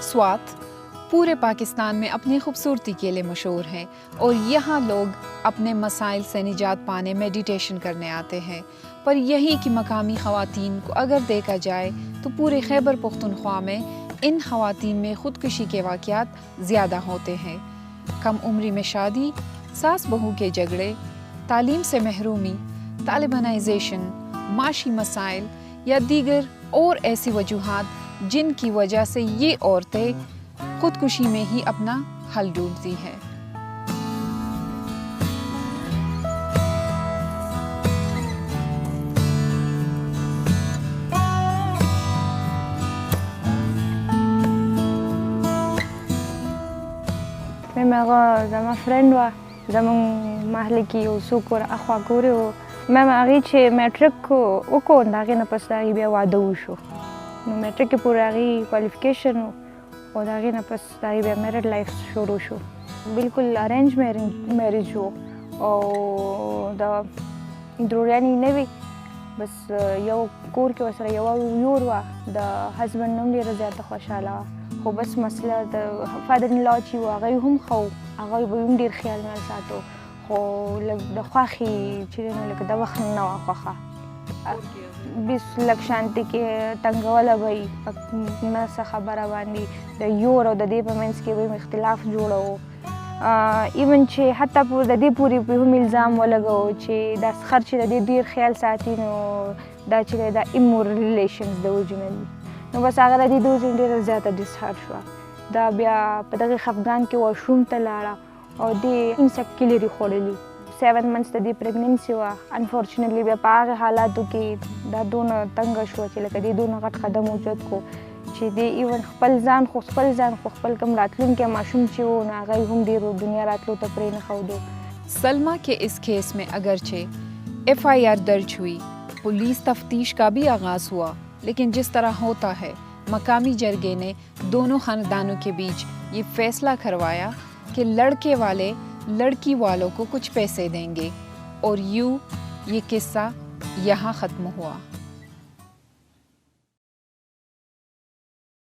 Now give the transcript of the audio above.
سوات پورے پاکستان میں اپنی خوبصورتی کے لیے مشہور ہیں اور یہاں لوگ اپنے مسائل سے نجات پانے میڈیٹیشن کرنے آتے ہیں، پر یہی کہ مقامی خواتین کو اگر دیکھا جائے تو پورے خیبر پختونخوا میں ان خواتین میں خودکشی کے واقعات زیادہ ہوتے ہیں۔ کم عمری میں شادی، ساس بہو کے جھگڑے، تعلیم سے محرومی، طالبانائزیشن، معاشی مسائل یا دیگر اور ایسی وجوہات جن کی وجہ سے یہ عورتیں خودکشی میں ہی اپنا حل ڈھونڈتی ہیں۔ زما فرینډ وه، زمونږ محلې کې یو څوک ور اخوا کورې و، هغې چې میټرک وکړو د هغې نه پس د هغې بیا واده وشو، نو میټرک کې پورې هغې کوالیفیکیشن و او د هغې نه پس د هغې بیا میرډ لایف شروع شو، بلکل ارینج میریج و او د دروغیانې نه وي، بس یو کور کې ورسره یوه یور وه، د هزبنډ نه هم ډېره زیاته خوشحاله وه، خو بس مسله د فادر ان لا چې و هغه یې هم ښه و، هغه به هم ډېر خیال مال ساتو، خو لږ د خوښې چې دی نو لکه د وخت نه وه خوښه، بس لږ شانتي کې تنګوله به یي په نه څه خبره باندې، د یور او د دې په منځ کې به یې اختلاف جوړوو، ایون چې حتی د دې پورې په هم الزام ولګوو چې دا خر چې د دې ډېر خیال ساتي نو دا چې دی دا امورل ریلیشنز د وجې نه دي، نو بس هغه د دې د وجې ډېره زیاته ډسهارډ شوه، دا بیا په دغې خفګان کې واشروم ته لاړه او دې انسیکیولري خوړلي، 7 months د دې پریګننسي وه، انفارچونیټلی بیا په هغې حالاتو کې دا دونه تنګه شوه چې لکه دې دونه غټ قدم اوچت کړو چې دې ایون خپل ځان خو خپل کوم راتلونکی ماشوم چې و نو هغه یې هم ډېر دنیا راتلو ته پرې نه ښودو۔ سلمی کے اس کیس میں اگرچہ FIR درج ہوئی، پولیس تفتیش کا بھی آغاز ہوا، لیکن جس طرح ہوتا ہے مقامی جرگے نے دونوں خاندانوں کے بیچ یہ فیصلہ کروایا کہ لڑکے والے لڑکی والوں کو کچھ پیسے دیں گے، اور یوں یہ قصہ یہاں ختم ہوا۔